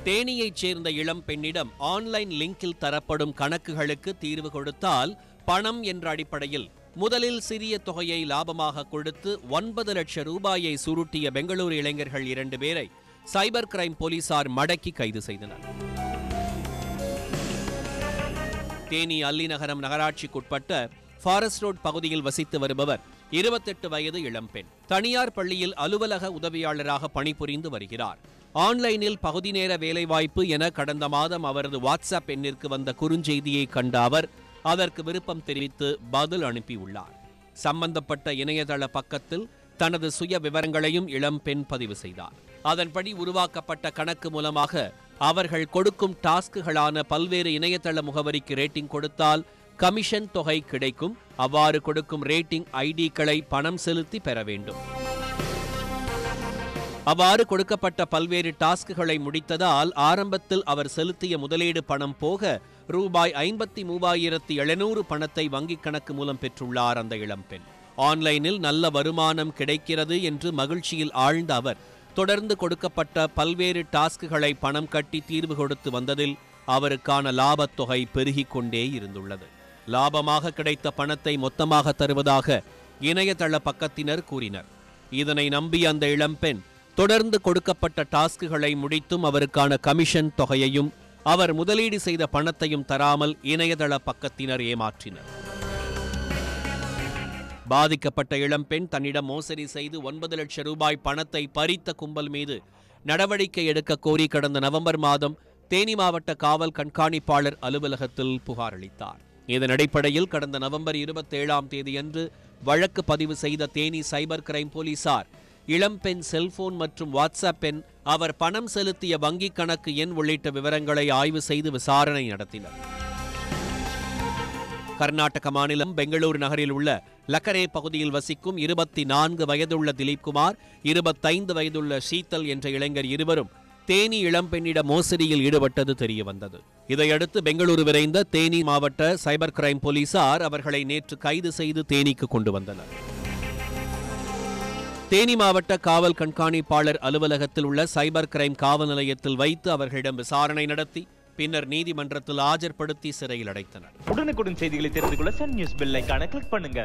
தேனியைச் சேர்ந்த இளம் பெண்ணிடம் ஆன்லைன் லிங்கில் தரப்படும் கணக்குகளுக்கு தீர்வு கொடுத்தால் பணம் என்ற அடிப்படையில் முதலில் சிறிய தொகையை லாபமாக கொடுத்து 9 லட்சம் ரூபாயை சுருட்டிய பெங்களூரு இளைஞர்கள் 2 பேரை சைபர் கிரைம் போலீசார் மடக்கி கைது செய்தனர். தேனி அல்லிநகரம் நகராட்சிக்குட்பட்ட ஃபாரஸ்ட் ரோட் பகுதியில் வசித்து வருபவர் 28 வயது இளம்பெண். தனியார் பள்ளியில் அலுவலக உதவியாளராக பணிபுரிந்து வருகிறார். ஆன்லைனில் பகுதி நேர வேலைவாய்ப்பு என கடந்த மாதம் அவரது வாட்ஸ்அப் எண்ணிற்கு வந்த குறுஞ்செய்தியை கண்ட அவர் அதற்கு விருப்பம் தெரிவித்து பதில் அனுப்பியுள்ளார். சம்பந்தப்பட்ட இணையதள பக்கத்தில் தனது சுய விவரங்களையும் இளம்பெண் பதிவு செய்தார். அதன்படி உருவாக்கப்பட்ட கணக்கு மூலமாக அவர்கள் கொடுக்கும் டாஸ்க்குகளான பல்வேறு இணையதள முகவரிக்கு ரேட்டிங் கொடுத்தால் கமிஷன் தொகை கிடைக்கும். அவ்வாறு கொடுக்கும் ரேட்டிங் ஐடிக்களை பணம் செலுத்தி பெற வேண்டும். அவ்வாறு கொடுக்கப்பட்ட பல்வேறு டாஸ்க்குகளை முடித்ததால் ஆரம்பத்தில் அவர் செலுத்திய முதலீடு பணம் போக ரூபாய் 53,700 பணத்தை வங்கிக் கணக்கு மூலம் பெற்றுள்ளார் அந்த இளம்பெண். ஆன்லைனில் நல்ல வருமானம் கிடைக்கிறது என்று மகிழ்ச்சியில் ஆழ்ந்த அவர் தொடர்ந்து கொடுக்கப்பட்ட பல்வேறு டாஸ்க்குகளை பணம் கட்டி தீர்வு கொடுத்து வந்ததில் அவருக்கான லாபத் தொகை பெருகிக் கொண்டே இருந்துள்ளது. லாபமாக கிடைத்த பணத்தை மொத்தமாக தருவதாக இணையதள பக்கத்தினர் கூறினர். இதனை நம்பி அந்த இளம்பெண் தொடர்ந்து கொடுக்கப்பட்ட டாஸ்க்குகளை முடித்தும் அவருக்கான கமிஷன் தொகையையும் அவர் முதலீடு செய்த பணத்தையும் தராமல் இணையதள பக்கத்தினர் ஏமாற்றினர். பாதிக்கப்பட்ட இளம்பெண் தன்னிடம் மோசடி செய்து 9 லட்சம் ரூபாய் பணத்தை பறித்த கும்பல் மீது நடவடிக்கை எடுக்க கோரி கடந்த நவம்பர் மாதம் தேனி மாவட்ட காவல் கண்காணிப்பாளர் அலுவலகத்தில் புகார் அளித்தார். இதன் அடிப்படையில் கடந்த நவம்பர் 27ஆம் தேதியன்று வழக்கு பதிவு செய்த தேனி சைபர் கிரைம் போலீசார் இளம்பெண் செல்போன் மற்றும் வாட்ஸ்அப் எண், அவர் பணம் செலுத்திய வங்கிக் கணக்கு எண் உள்ளிட்ட விவரங்களை ஆய்வு செய்து விசாரணை நடத்தினர். கர்நாடக மாநிலம் பெங்களூரு நகரில் உள்ள லக்கரே பகுதியில் வசிக்கும் 24 வயதுள்ள திலீப்குமார், 25 வயதுள்ள ஷீதல் என்ற இளைஞர் இருவரும் தேனி இளம்பெண்ணிடம் மோசடியில் ஈடுபட்டது தெரியவந்தது. இதையடுத்து பெங்களூரு விரைந்த தேனி மாவட்ட சைபர் கிரைம் போலீசார் அவர்களை நேற்று கைது செய்து தேனிக்கு கொண்டு வந்தனர். தேனி மாவட்ட காவல் கண்காணிப்பாளர் அலுவலகத்தில் உள்ள சைபர் கிரைம் காவல் நிலையத்தில் வைத்து அவர்களிடம் விசாரணை நடத்தி பின்னர் நீதிமன்றத்தில் ஆஜர்படுத்தி சிறையில் அடைத்தனர். உடனுக்குடன் செய்திகளை தெரிந்து கொள்ள சன் நியூஸ் பெல் ஐகானை கிளிக் பண்ணுங்க.